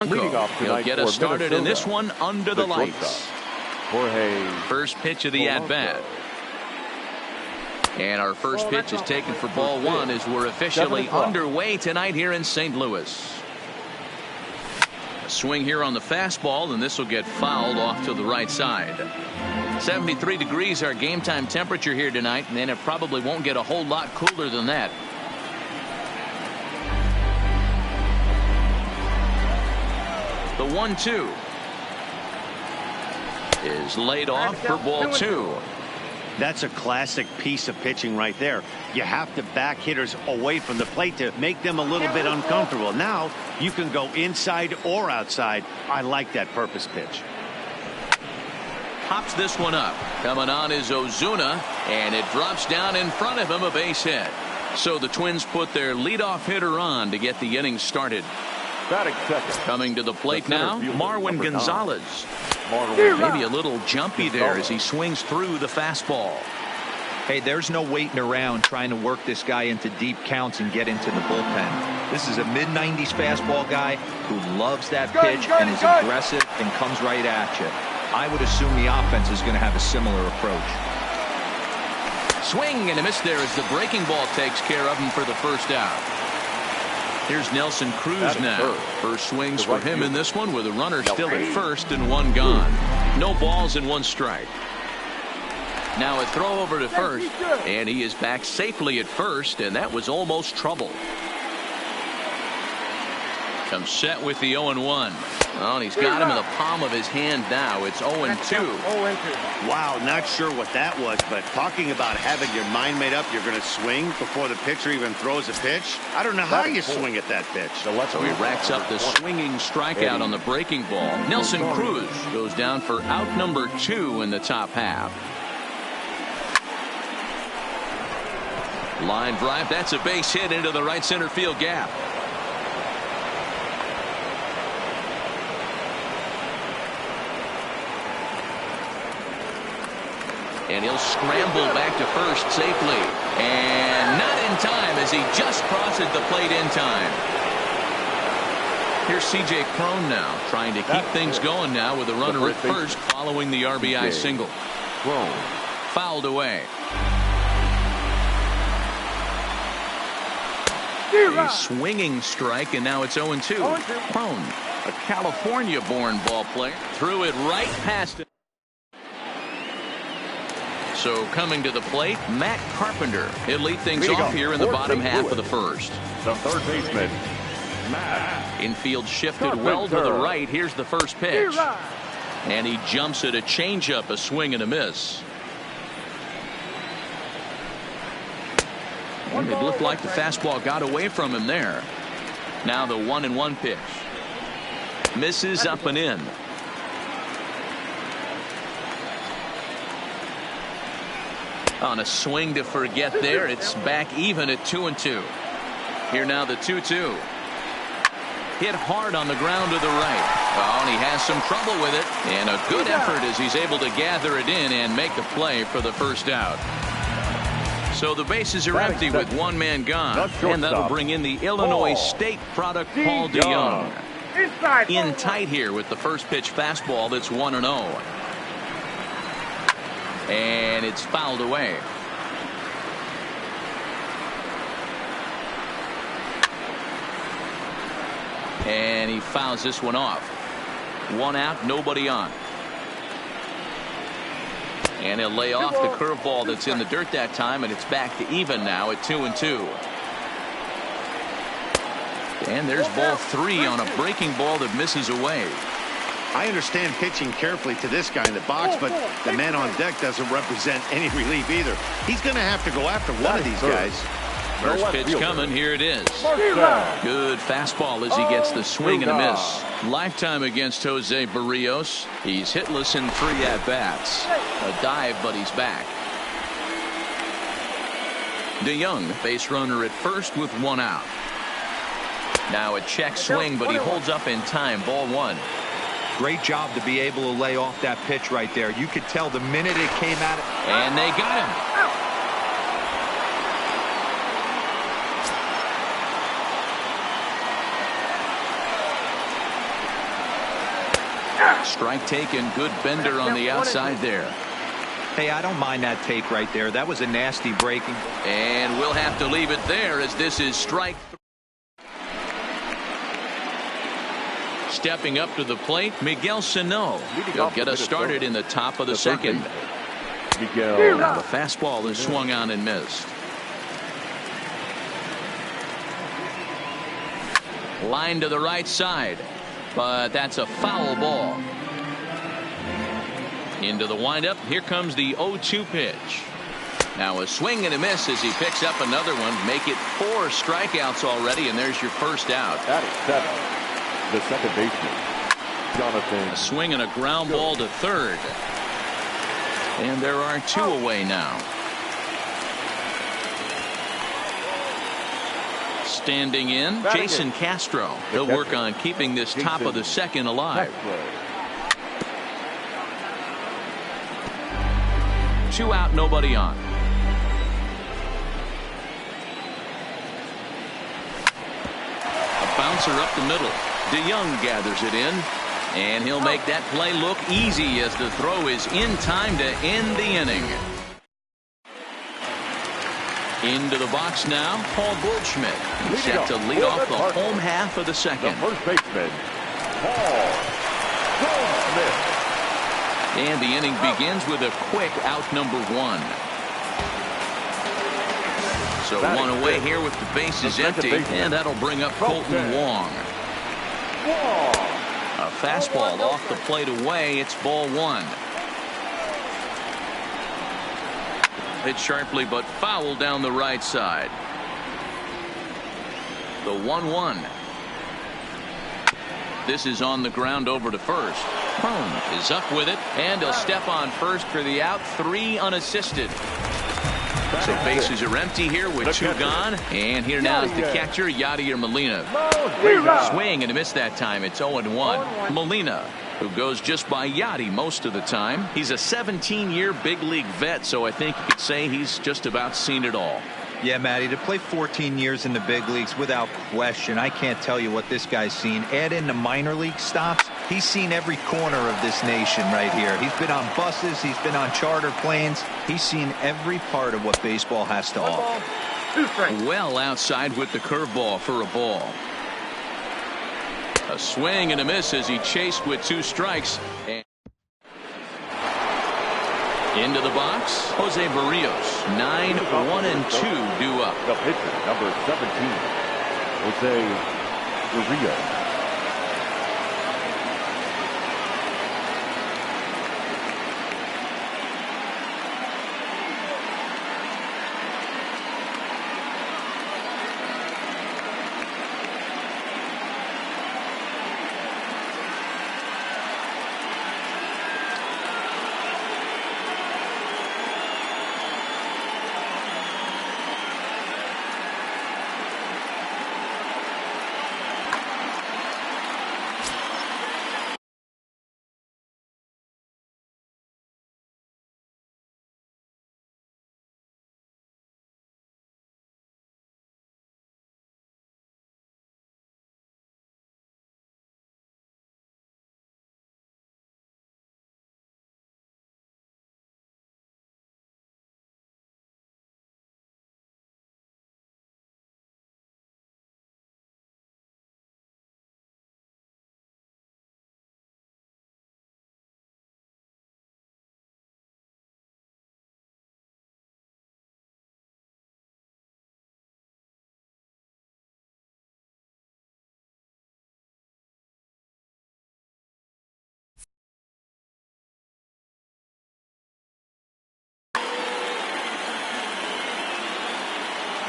He'll get us started in this one under the lights. First pitch of the at-bat. And our first pitch is taken for ball one as we're officially underway tonight here in St. Louis. A swing here on the fastball, and this will get fouled off to the right side. 73 degrees our game time temperature here tonight, and then it probably won't get a whole lot cooler than that. The 1-2 is laid off for ball two. That's a classic piece of pitching right there. You have to back hitters away from the plate to make them a little bit uncomfortable. Now you can go inside or outside. I like that purpose pitch. Pops this one up. Coming on is Ozuna, and it drops down in front of him, a base hit. So the Twins put their leadoff hitter on to get the inning started. Coming to the plate now, Marwin Gonzalez. Maybe a little jumpy there as he swings through the fastball. Hey, there's no waiting around trying to work this guy into deep counts and get into the bullpen. This is a mid-90s fastball guy who loves that pitch and is aggressive and comes right at you. I would assume the offense is going to have a similar approach. Swing and a miss there as the breaking ball takes care of him for the first out. Here's Nelson Cruz now. First swings for him in this one with a runner still at first and one gone. No balls and one strike. Now a throw over to first, and he is back safely at first, and that was almost trouble. Comes set with the 0-1. Oh, and he's got him in the palm of his hand now. It's 0-2. Wow, not sure what that was, but talking about having your mind made up, you're going to swing before the pitcher even throws a pitch. I don't know how you swing at that pitch. So he racks up the swinging strikeout on the breaking ball. Nelson Cruz goes down for out number 2 in the top half. Line drive. That's a base hit into the right center field gap. And he'll scramble back to first safely. And not in time as he just crosses the plate in time. Here's C.J. Cron now trying to keep things going now with a runner at first following the RBI single. Fouled away. A swinging strike, and now it's 0-2. Cron, a California-born ball player, threw it right past him. So coming to the plate, Matt Carpenter. He'll lead things off here in the bottom half of the first. The third baseman, Matt. Infield shifted well to the right. Here's the first pitch. And he jumps at a changeup, a swing and a miss. And it looked like the fastball got away from him there. Now the 1-1 pitch. Misses up and in. On a swing to forget there, it's back even at 2-2. Here now the 2-2. Hit hard on the ground to the right. Oh, and he has some trouble with it. And a good effort as he's able to gather it in and make the play for the first out. So the bases are empty with one man gone. And that'll bring in the Illinois State product, Paul DeYoung. In tight here with the first pitch fastball that's 1-0. And it's fouled away. And he fouls this one off. One out, nobody on. And he'll lay off the curveball that's in the dirt that time, and it's back to even now at 2-2. And there's ball 3 on a breaking ball that misses away. I understand pitching carefully to this guy in the box, but the man on deck doesn't represent any relief either. He's going to have to go after one of these guys. First pitch coming. Here it is. Good fastball as he gets the swing and a miss. Lifetime against Jose Barrios. He's hitless in 3 at-bats. A dive, but he's back. DeYoung, base runner at first with 1 out. Now a check swing, but he holds up in time. Ball 1. Great job to be able to lay off that pitch right there. You could tell the minute it came out. And they got him. Strike taken, good bender on the outside there. Hey, I don't mind that take right there. That was a nasty breaking. And we'll have to leave it there as this is strike. Stepping up to the plate, Miguel Sano. He'll get us started in the top of the second. Now the fastball is swung on and missed. Line to the right side, but that's a foul ball. Into the windup. Here comes the 0-2 pitch. Now a swing and a miss as he picks up another one. Make it 4 strikeouts already, and there's your first out. That is 7. The second baseman, Jonathan. A swing and a ground ball to third. And there are 2 away now. Standing in, Jason Castro. He'll work on keeping this top of the second alive. 2 out, nobody on. A bouncer up the middle. DeYoung gathers it in, and he'll make that play look easy as the throw is in time to end the inning. Into the box now, Paul Goldschmidt. Set to lead off the home half of the second. The first baseman, Paul Goldschmidt. And the inning begins with a quick out number 1. So 1 away here with the bases empty, and that'll bring up Colton Wong. A fastball off the plate away. It's ball 1. Hit sharply but foul down the right side. The 1-1. This is on the ground over to first. Crone is up with it, and he'll step on first for the out. 3 unassisted. So bases are empty here with 2 gone. And here now is the catcher, Yadier Molina. Swing and a miss that time. It's 0-1. Molina, who goes just by Yadi most of the time. He's a 17-year big league vet, so I think you could say he's just about seen it all. Yeah, Matty, to play 14 years in the big leagues without question, I can't tell you what this guy's seen. Add in the minor league stops. He's seen every corner of this nation right here. He's been on buses. He's been on charter planes. He's seen every part of what baseball has to offer. Well outside with the curveball for a ball. A swing and a miss as he chased with 2 strikes. And into the box, Jose Barrios. 9, 1, and 2 due up. The pitcher, number 17, Jose Barrios.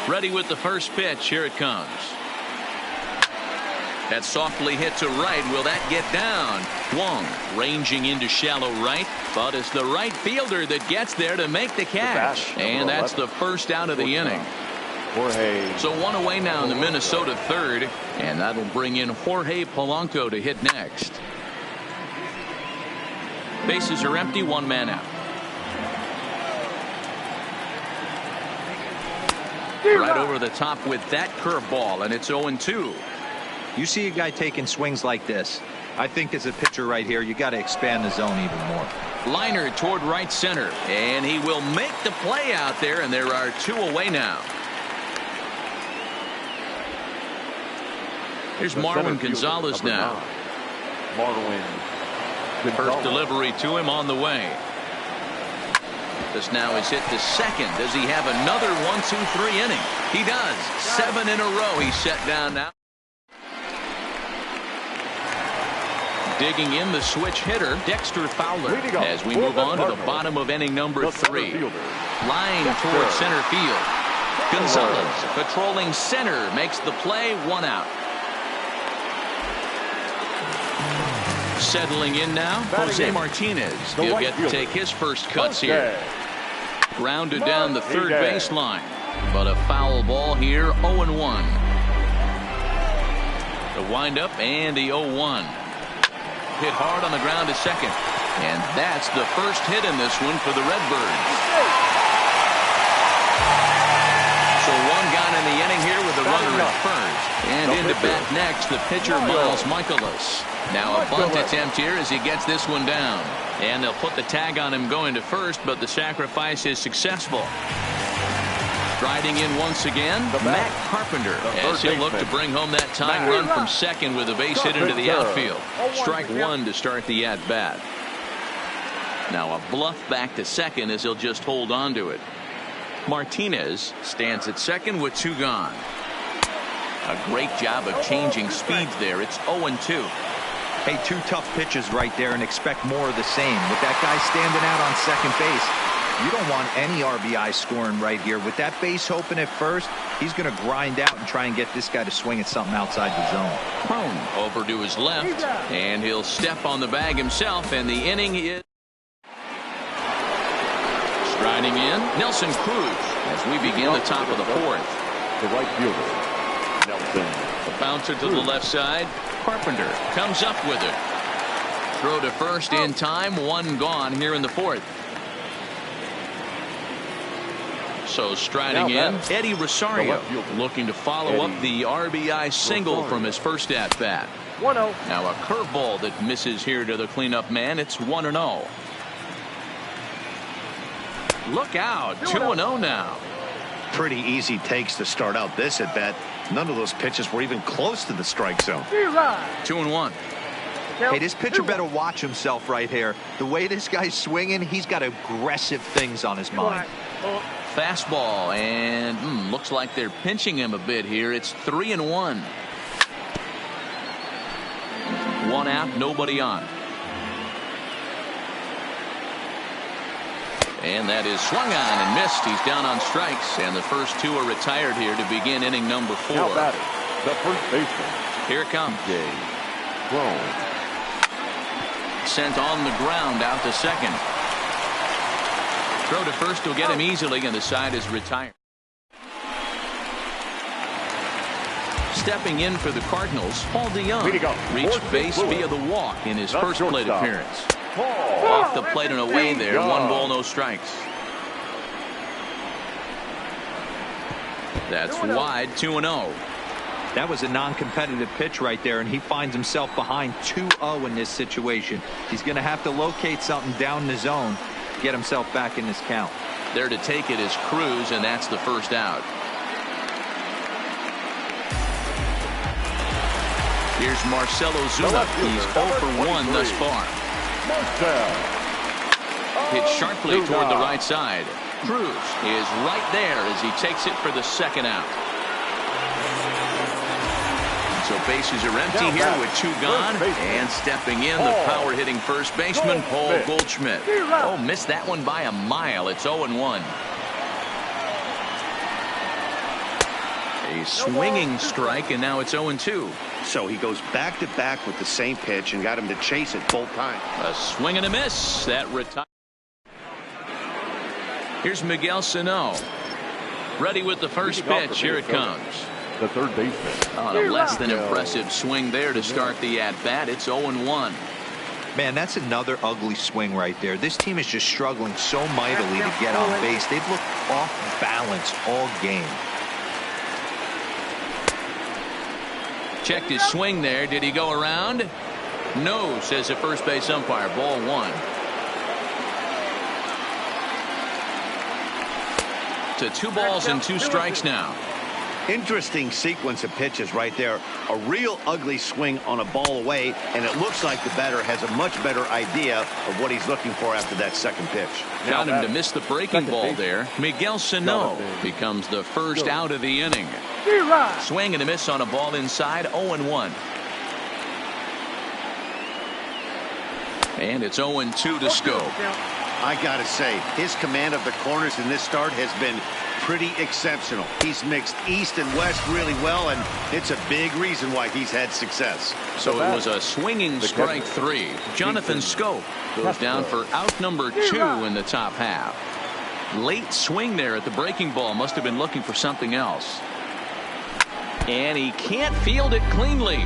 Ready with the first pitch. Here it comes. That softly hit to right. Will that get down? Wong ranging into shallow right, but it's the right fielder that gets there to make the catch. And that's the first out of the inning. So 1 away now in the Minnesota third, and that'll bring in Jorge Polanco to hit next. Bases are empty, 1 man out. Right over the top with that curveball, and it's 0-2. You see a guy taking swings like this. I think as a pitcher right here, you got to expand the zone even more. Liner toward right center, and he will make the play out there, and there are 2 away now. Here's Marwin Gonzalez now. First delivery to him on the way. This now is hit to second. Does he have another 1-2-3 inning? He does. 7 in a row. He's set down now. Digging in the switch hitter, Dexter Fowler, as we move on to the bottom of inning number 3. Line toward center field. Gonzalez patrolling center makes the play. 1 out. Settling in now, Jose Martinez. He'll get to take his first cuts here. Grounded down the third baseline, but a foul ball here. 0-1. The windup and the 0-1. Hit hard on the ground to second. And that's the first hit in this one for the Redbirds. So 1 gone in the inning here with the runner at first. And into bat next, the pitcher Miles Michaelis. Now a bunt attempt here as he gets this one down. And they'll put the tag on him going to first, but the sacrifice is successful. Striding in once again, Matt Carpenter, as he'll look to bring home that tying run from second with a base hit into the outfield. Strike 1 to start the at-bat. Now a bluff back to second as he'll just hold on to it. Martinez stands at second with 2 gone. A great job of changing speeds there. It's 0-2. Hey, 2 tough pitches right there, and expect more of the same. With that guy standing out on second base, you don't want any RBI scoring right here. With that base open at first, he's going to grind out and try and get this guy to swing at something outside the zone. Crone over to his left, and he'll step on the bag himself, and the inning is striding in. Nelson Cruz as we begin the top of the 4th. The right fielder, Nelson. The bouncer to the left side. Carpenter comes up with it. Throw to first in time. 1 gone here in the 4th. So striding in, Eddie Rosario looking to follow up the RBI single from his first at bat. 1-0. Now a curveball that misses here to the cleanup man. It's 1-0. Look out, 2-0 now. Pretty easy takes to start out this at bat. None of those pitches were even close to the strike zone. 2-1. Hey, this pitcher better watch himself right here. The way this guy's swinging, he's got aggressive things on his mind. Fastball, and looks like they're pinching him a bit here. It's 3-1. 1 out, nobody on. And that is swung on and missed. He's down on strikes, and the first 2 are retired here to begin inning number 4. Now batting, the first baseman. Here it comes. Crone. Sent on the ground out to second. Throw to first will get him easily, and the side is retired. Stepping in for the Cardinals, Paul DeYoung reached base via the walk in his first plate appearance. Off the plate and away there. 1 ball, no strikes. That's wide. 2-0. That was a non-competitive pitch right there, and he finds himself behind 2-0 in this situation. He's going to have to locate something down the zone, get himself back in this count. There to take it is Cruz, and that's the first out. Here's Marcell Ozuna. He's 0 for 1 thus far. Hit sharply toward the right side. Cruz is right there as he takes it for the second out. So bases are empty here with 2 gone. And stepping in, the power-hitting first baseman, Paul Goldschmidt. Oh, missed that one by a mile. It's 0-1. A swinging strike, and now it's 0-2. So he goes back-to-back with the same pitch and got him to chase it both times. A swing and a miss. That retires. Here's Miguel Sano. Ready with the first pitch. Here it comes. The third baseman. On a less than impressive swing there to start the at-bat. It's 0-1. Man, that's another ugly swing right there. This team is just struggling so mightily to get on base. They've looked off balance all game. Checked his swing there. Did he go around? No, says the first base umpire. Ball one. To 2 balls and 2 strikes now. Interesting sequence of pitches right there. A real ugly swing on a ball away, and it looks like the batter has a much better idea of what he's looking for after that second pitch. Got him to miss the breaking ball there. Miguel Sano becomes the first out of the inning. Swing and a miss on a ball inside. 0-1. And it's 0-2 to Schoop. I gotta say, his command of the corners in this start has been pretty exceptional. He's mixed east and west really well, and it's a big reason why he's had success. So it was a swinging strike 3. Jonathan Schoop goes down for out number 2 in the top half. Late swing there at the breaking ball. Must have been looking for something else. And he can't field it cleanly.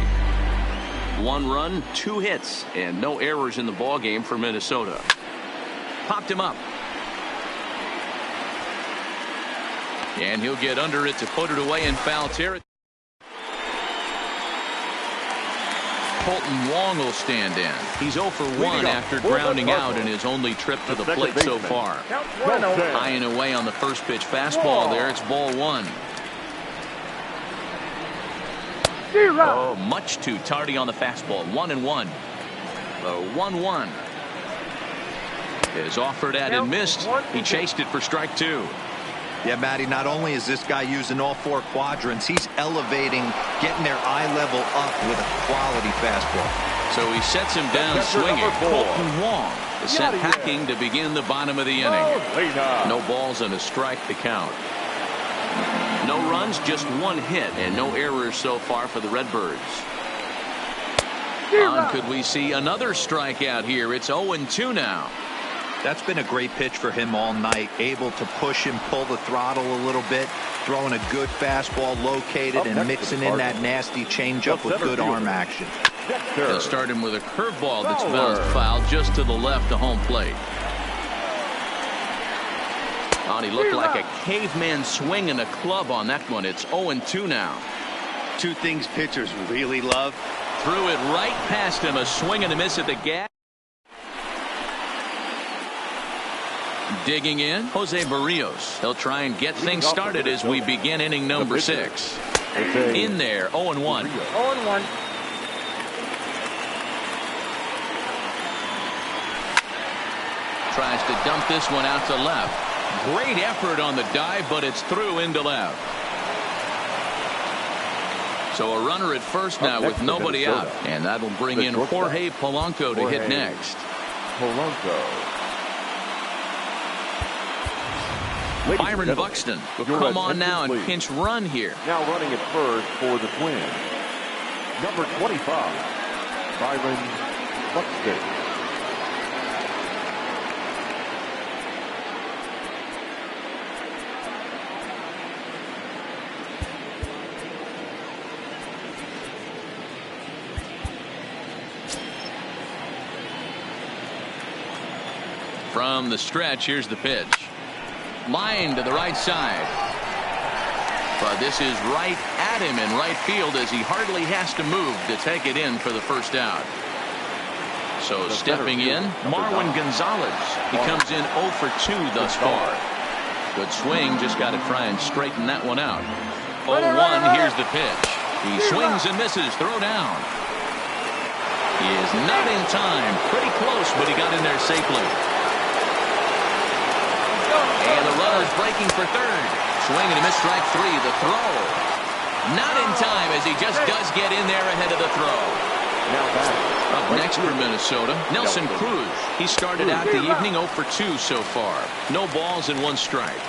1 run, 2 hits, and no errors in the ball game for Minnesota. Popped him up. And he'll get under it to put it away in foul territory. Colton Wong will stand in. He's 0 for 1 after grounding out in his only trip to the plate so far. High and away on the first pitch fastball there. It's ball 1. Oh, much too tardy on the fastball. 1-1. The 1-1 is offered at and missed. He chased it for strike 2. Yeah, Matty, not only is this guy using all 4 quadrants, he's elevating, getting their eye level up with a quality fastball. So he sets him down swinging. Colton Wong is sent packing to begin the bottom of the inning. No balls and a strike to count. No runs, just 1 hit, and no errors so far for the Redbirds. Could we see another strikeout here? It's 0-2 now. That's been a great pitch for him all night. Able to push him, pull the throttle a little bit, throwing a good fastball located and mixing in that nasty changeup with good arm action. They'll start him with a curveball that's bounced foul just to the left of home plate. Oh, he looked like a caveman swinging a club on that one. It's 0-2 now. 2 things pitchers really love. Threw it right past him. A swing and a miss at the gap. Digging in, Jose Barrios. He'll try and get things started as we begin inning number 6. In there, 0-1. 0-1. Tries to dump this one out to left. Great effort on the dive, but it's through into left. So a runner at first now with nobody out. And that'll bring in Jorge Polanco to hit next. Byron Buxton will come on now and pinch run here. Now running at first for the Twins. Number 25, Byron Buxton. From the stretch, here's the pitch. Line to the right side. But this is right at him in right field as he hardly has to move to take it in for the first out. So stepping in, Marwin Gonzalez. He comes in 0 for 2 thus far. Good swing, just got to try and straighten that one out. 0-1, here's the pitch. He swings and misses, throw down. He is not in time, pretty close, but he got in there safely. And the runner's breaking for third. Swing and a miss, strike 3. The throw. Not in time as he just does get in there ahead of the throw. Up next for Minnesota, Nelson Cruz. He started out the evening 0 for 2 so far. No balls and 1 strike.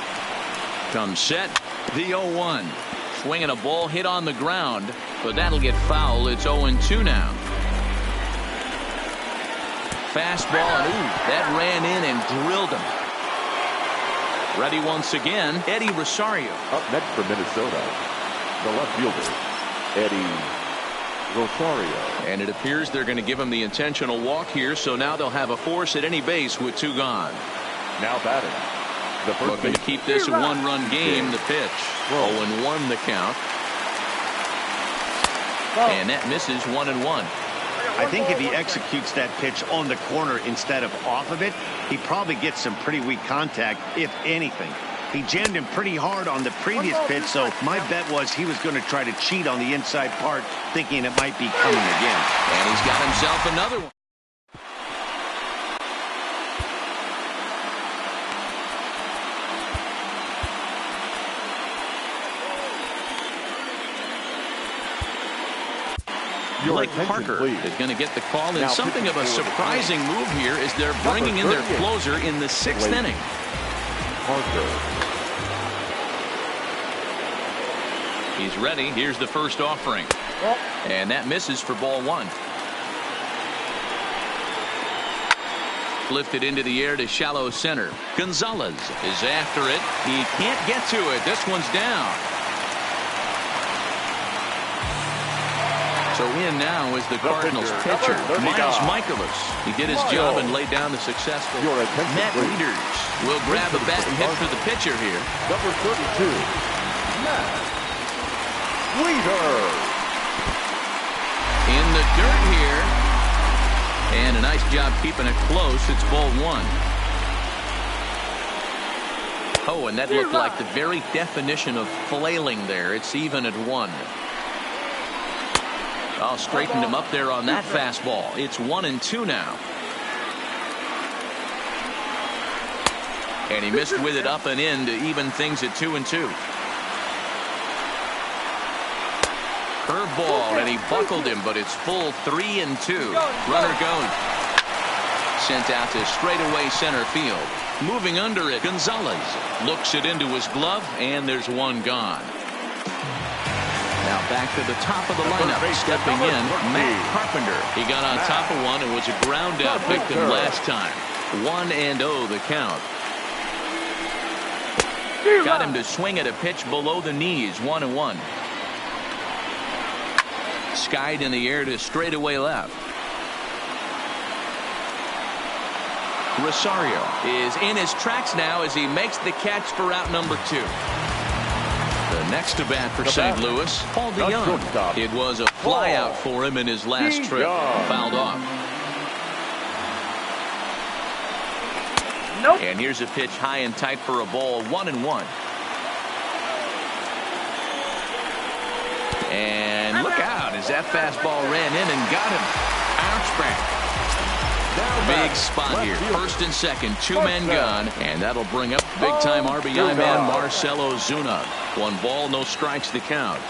Comes set, the 0-1. Swinging a ball hit on the ground, but that'll get foul. It's 0-2 now. Fastball, and ooh, that ran in and drilled him. Ready once again, Eddie Rosario. Up next for Minnesota, the left fielder, Eddie Rosario. And it appears they're going to give him the intentional walk here, so now they'll have a force at any base with 2 gone. Now batting, the first looking to keep this 1-run game. The pitch. 0-1 the count. And that misses 1-1. I think if he executes that pitch on the corner instead of off of it, he probably gets some pretty weak contact, if anything. He jammed him pretty hard on the previous pitch, so my bet was he was going to try to cheat on the inside part, thinking it might be coming again. And he's got himself another one. Blake Parker is going to get the call in something of a surprising move here as they're bringing in their closer in the 6th inning. He's ready. Here's the first offering. And that misses for ball 1. Lifted into the air to shallow center. Gonzalez is after it. He can't get to it. This one's down. So in now is the Cardinals pitcher, Miles Michaelis. He did his job and laid down the successful. Matt Wieters will grab a bat and hit for the pitcher here. Number 32, Matt Wieters. In the dirt here. And a nice job keeping it close. It's ball 1. Oh, and that looked like the very definition of flailing there. It's even at 1. Oh, straightened him up there on that fastball. It's 1-2 now. And he missed with it up and in to even things at 2-2. Curveball, and he buckled him, but it's full 3-2. Runner goes. Sent out to straightaway center field. Moving under it, Gonzalez looks it into his glove, and there's one gone. Now back to the top of the lineup. Stepping in, Matt Carpenter. He got on top of one and was a ground out victim last time. 1-0 the count. Got him to swing at a pitch below the knees. 1-1. Skied in the air to straightaway left. Rosario is in his tracks now as he makes the catch for out number 2. The next to bat for St. Louis, Paul DeYoung. It was a flyout for him in his last trip. Fouled off. Nope. And here's a pitch high and tight for a ball. 1-1. And look out as that fastball ran in and got him. Bounce back. Big spot here. First and second, 2 men gone, and that'll bring up big-time RBI man Marcell Ozuna. 1 ball, no strikes to count.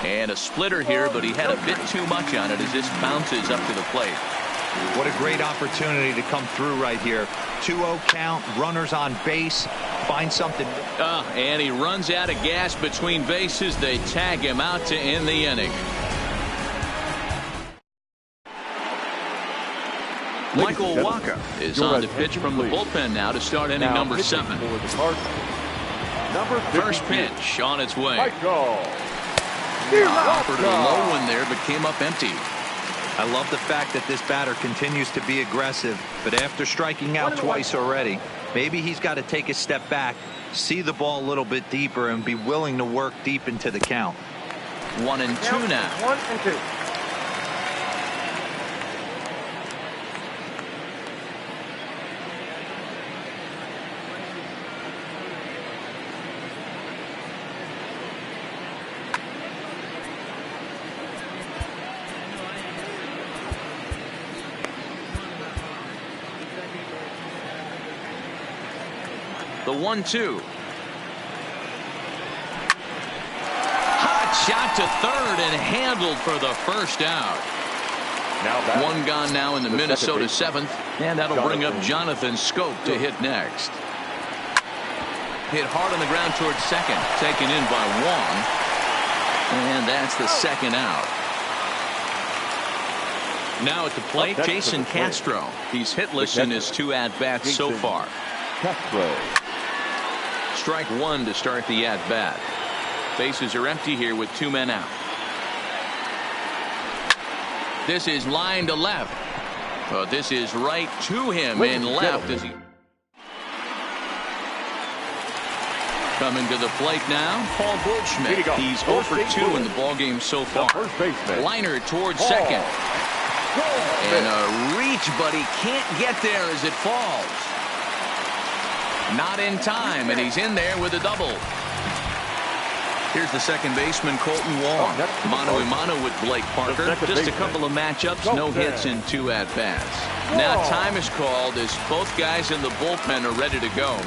And a splitter here, but he had a bit too much on it as this bounces up to the plate. What a great opportunity to come through right here. 2-0 count, runners on base, find something. And he runs out of gas between bases. They tag him out to end the inning. Michael Wacha is on the pitch from the bullpen now to start inning number 7. First pitch on its way. Offered a low one there, but came up empty. I love the fact that this batter continues to be aggressive, but after striking out twice already, maybe he's got to take a step back, see the ball a little bit deeper, and be willing to work deep into the count. 1-2 now. 1-2. The 1-2. Hot shot to third and handled for the first out. One gone now in the Minnesota 7th, and that'll bring up Jonathan Scope to hit next. Hit hard on the ground towards second, taken in by Wong, and that's the second out. Now at the plate, Jason Castro. He's hitless in his 2 at-bats so far. Castro. Strike 1 to start the at-bat. Bases are empty here with 2 men out. This is line to left. But this is right to him in left as he coming to the plate now. Paul Goldschmidt. He's 0 for 2 in the ballgame so far. Liner towards second. And a reach, but he can't get there as it falls. Not in time, and he's in there with a double. Here's the second baseman, Colton Wong. Mano a mano with Blake Parker. Just a couple of matchups, no hits in 2 at-bats. Now time is called as both guys in the bullpen are ready to go.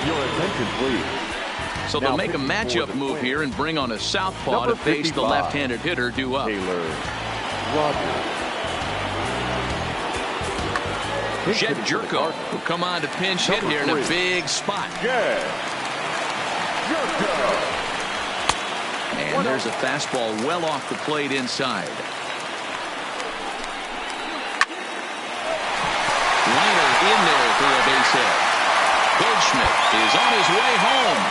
Your attention, please. So they'll make a matchup move here and bring on a southpaw to face the left-handed hitter due up. Taylor Rogers. Jed Jerko will come on to pinch hit here in a big spot. And there's a fastball well off the plate inside. Liner in there for a base hit. Goldschmidt is on his way home.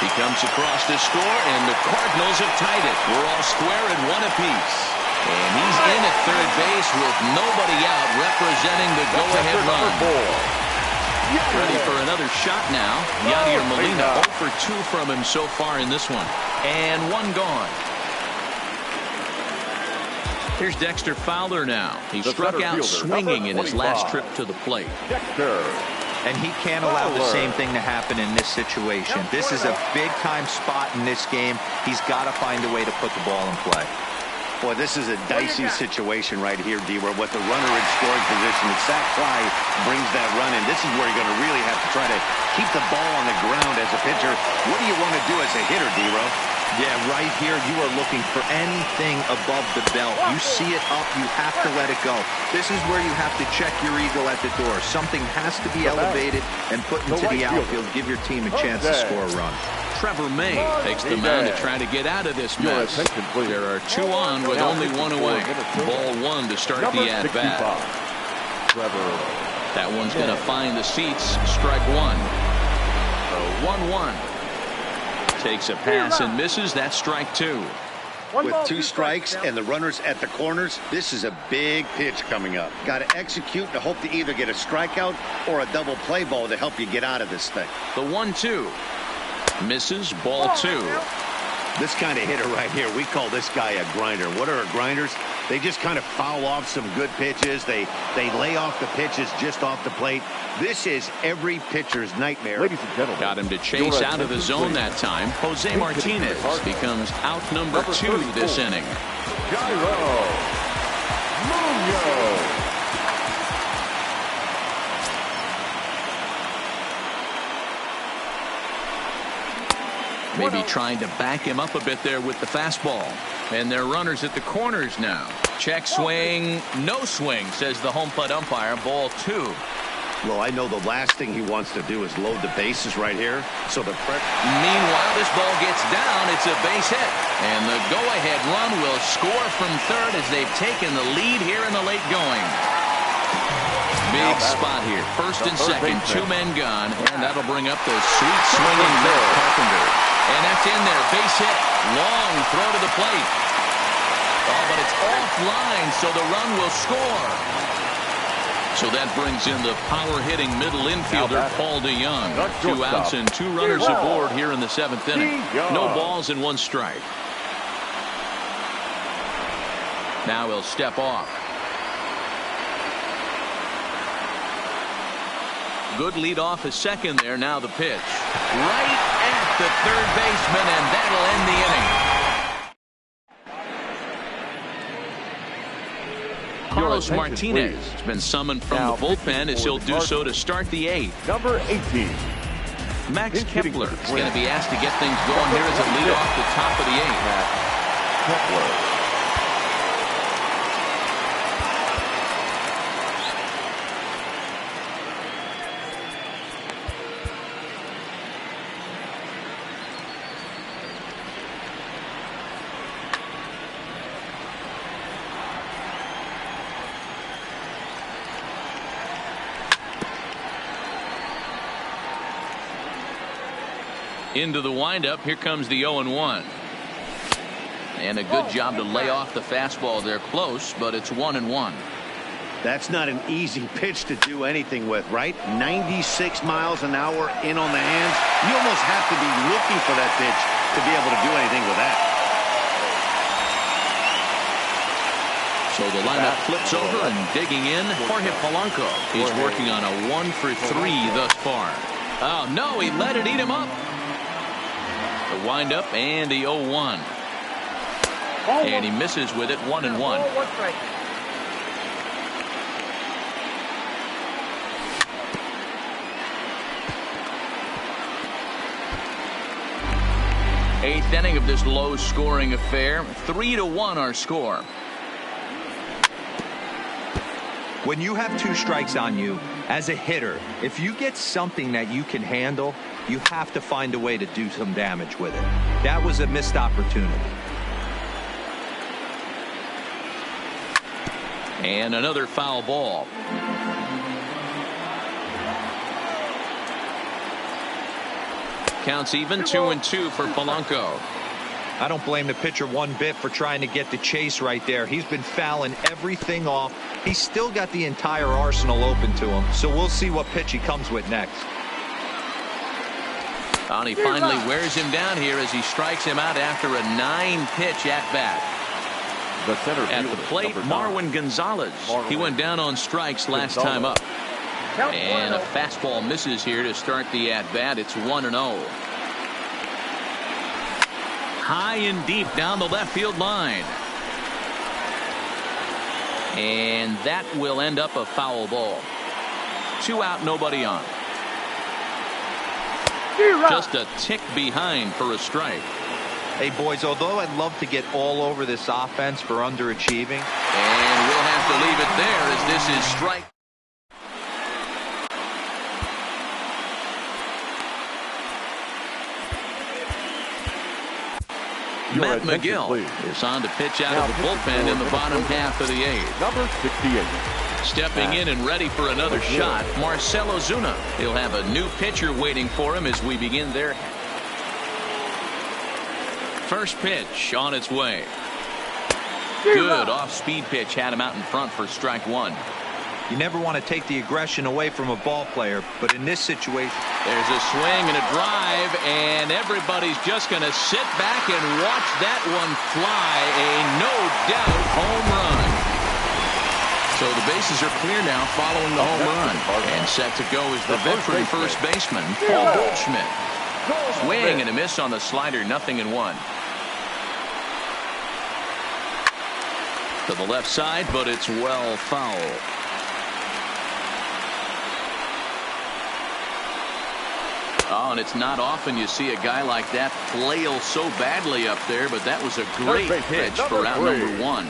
He comes across to score, and the Cardinals have tied it. We're all square at 1 apiece. And he's in at third base with nobody out, representing the go-ahead run. Ready for another shot now. Yadier Molina 0 for 2 from him so far in this one. And 1 gone. Here's Dexter Fowler now. He struck out swinging in his last trip to the plate. And he can't allow the same thing to happen in this situation. This is a big-time spot in this game. He's got to find a way to put the ball in play. Boy, this is a dicey situation right here, D-Roy. With the runner in scoring position, the sac fly brings that run in. This is where you're going to really have to try to keep the ball on the ground as a pitcher. What do you want to do as a hitter, D-Roy? Yeah, right here, you are looking for anything above the belt. You see it up, you have to let it go. This is where you have to check your ego at the door. Something has to be elevated and put into the outfield. Give your team a chance to score a run. Trevor May takes the mound to try to get out of this mess. There are 2 on with only 1 away. Ball 1 to start the at-bat. That one's going to find the seats. Strike 1. 1-1. Takes a pass and misses. That's strike 2. With 2 strikes and the runners at the corners, this is a big pitch coming up. Got to execute to hope to either get a strikeout or a double play ball to help you get out of this thing. The 1-2. Misses. Ball 2. This kind of hitter right here, we call this guy a grinder. What are grinders? They just kind of foul off some good pitches. They lay off the pitches just off the plate. This is every pitcher's nightmare. Ladies and gentlemen, got him to chase out of the zone that time. Jose Martinez becomes out number 2 this inning. Jairo Munoz. Maybe trying to back him up a bit there with the fastball. And they're runners at the corners now. Check swing, no swing, says the home plate umpire. Ball 2. Well, I know the last thing he wants to do is load the bases right here. So meanwhile, this ball gets down. It's a base hit. And the go-ahead run will score from third as they've taken the lead here in the late going. Big spot here. First and second, 2 men gone. And that'll bring up the sweet swinging Matt Carpenter. And that's in there. Base hit. Long throw to the plate. Oh, but it's offline, so the run will score. So that brings in the power-hitting middle infielder, Paul DeYoung. 2 outs and 2 runners aboard here in the 7th inning. No balls and 1 strike. Now he'll step off. Good lead off a second there. Now the pitch. Right at the third baseman, and that'll end the inning. Carlos Martinez has been summoned from the bullpen as he'll do so to start the 8th. Number 18. Max Kepler is going to be asked to get things going here as a lead off the top of the 8th. Kepler. Into the windup. Here comes the 0-1. And a good job to lay off the fastball there close, but it's 1-1. That's not an easy pitch to do anything with, right? 96 miles an hour in on the hands. You almost have to be looking for that pitch to be able to do anything with that. So the lineup flips over, and digging in, Jorge Polanco. He's working on a 1 for 3 thus far. Oh, no, he let it eat him up. The windup and the 0-1. And he misses with it, 1-1. Eighth inning of this low-scoring affair. 3-1 our score. When you have 2 strikes on you, as a hitter, if you get something that you can handle, you have to find a way to do some damage with it. That was a missed opportunity. And another foul ball. Counts even, 2-2 for Polanco. I don't blame the pitcher one bit for trying to get the chase right there. He's been fouling everything off. He's still got the entire arsenal open to him, so we'll see what pitch he comes with next. And he finally wears him down here as he strikes him out after a 9-pitch at-bat. At the plate, Marwin Gonzalez. He went down on strikes last time up. And a fastball misses here to start the at-bat. It's 1-0. High and deep down the left field line. And that will end up a foul ball. 2 out, nobody on. Just a tick behind for a strike. Hey, boys, although I'd love to get all over this offense for underachieving. And we'll have to leave it there as this is strike. Matt McGill is on to pitch out of the bullpen in the bottom half of the 8th. Number 68. Stepping in and ready for another shot, Marcell Ozuna. He'll have a new pitcher waiting for him as we begin there. First pitch on its way. Good off-speed pitch had him out in front for strike 1. You never want to take the aggression away from a ball player, but in this situation, there's a swing and a drive, and everybody's just going to sit back and watch that one fly. A no-doubt home run. So the bases are clear now following the home run. And set to go is the veteran first baseman, Paul Goldschmidt. Swing and a miss on the slider, 0-1. To the left side, but it's well foul. Oh, and it's not often you see a guy like that flail so badly up there, but that was a great pitch for out number 1.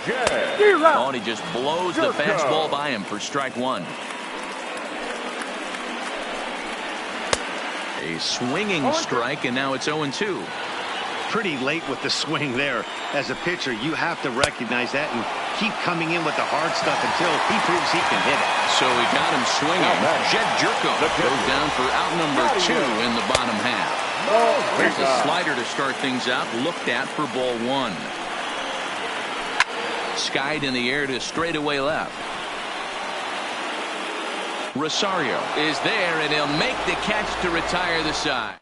Oh, and he just blows the fastball by him for strike 1. A swinging strike, and now it's 0-2. Pretty late with the swing there. As a pitcher, you have to recognize that and keep coming in with the hard stuff until he proves he can hit it. So he got him swinging. Jed Jerko goes down for out number 2 in the bottom half. Here's a slider to start things out, looked at for ball 1. Skied in the air to straightaway left. Rosario is there, and he'll make the catch to retire the side.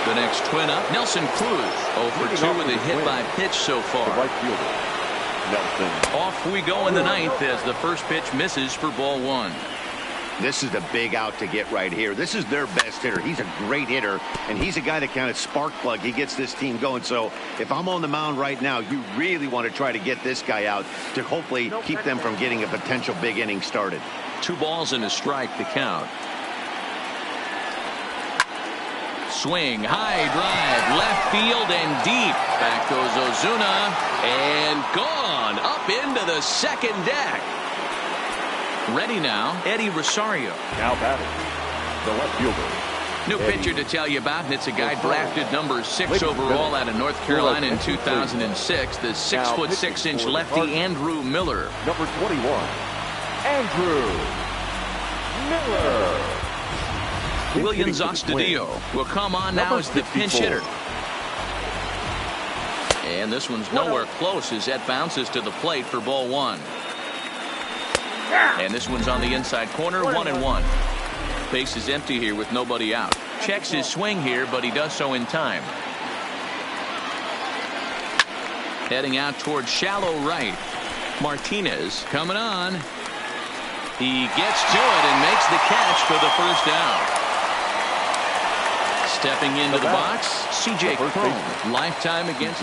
The next twin up, Nelson Cruz, 0 for 2 with a hit by pitch so far. Right fielder, Nelson. Off we go in the 9th as the first pitch misses for ball 1. This is the big out to get right here. This is their best hitter. He's a great hitter, and he's a guy that kind of spark plug. He gets this team going. So if I'm on the mound right now, you really want to try to get this guy out to hopefully keep them from getting a potential big inning started. 2 balls and a strike to count. Swing, high drive, left field and deep. Back goes Ozuna, and gone up into the second deck. Ready now, Eddie Rosario. Now batting, the left fielder. New pitcher to tell you about, and it's a guy drafted number 6 overall out of North Carolina in 2006. The 6'6" lefty Andrew Miller. Number 21, Andrew Miller. Williams Astudillo will come on now as the pinch hitter. And this one's nowhere close as that bounces to the plate for ball one. And this one's on the inside corner, 1-1. Base is empty here with nobody out. Checks his swing here, but he does so in time. Heading out towards shallow right. Martinez coming on. He gets to it and makes the catch for the first down. Stepping into the box, C.J. Cron, lifetime against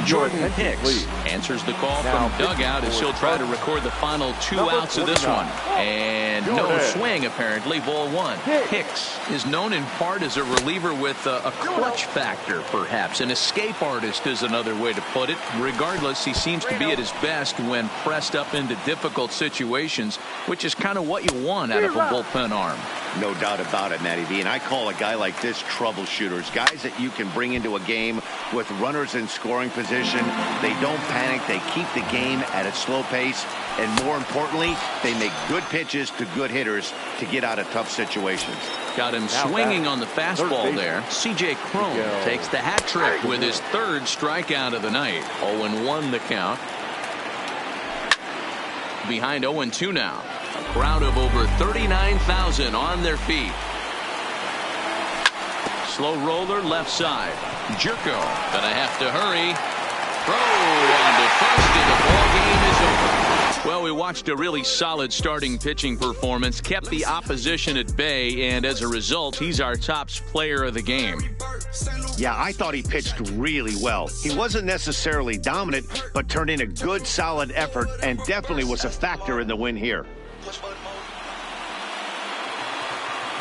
Jordan Hicks answers the call from dugout as he'll try to record the final 2 outs of this one. And no swing, apparently, ball one. Hicks is known in part as a reliever with a clutch factor, perhaps. An escape artist is another way to put it. Regardless, he seems to be at his best when pressed up into difficult situations, which is kind of what you want out of a bullpen arm. No doubt about it, Matty V. And I call a guy like this troubleshooters. Guys that you can bring into a game with runners in scoring position. They don't panic. They keep the game at a slow pace. And more importantly, they make good pitches to good hitters to get out of tough situations. Got him swinging on the fastball there. C.J. Cron takes the hat trick with his 3rd strikeout of the night. 0-1 the count. Behind 0-2 now. A crowd of over 39,000 on their feet. Slow roller left side. Jerko gonna have to hurry. Throw on to first and the ball game is over. Well, we watched a really solid starting pitching performance, kept the opposition at bay, and as a result, he's our top player of the game. Yeah, I thought he pitched really well. He wasn't necessarily dominant, but turned in a good, solid effort and definitely was a factor in the win here.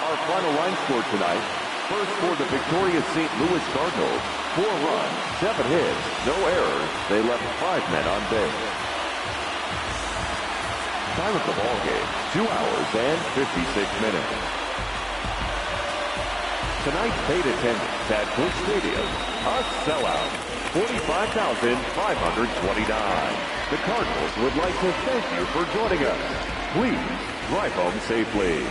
Our final line score tonight. First for the victorious St. Louis Cardinals. 4 runs, 7 hits, no errors. They left 5 men on base. Time of the ball game, 2 hours and 56 minutes. Tonight's paid attendance at Busch Stadium, a sellout, 45,529. The Cardinals would like to thank you for joining us. Please drive home safely.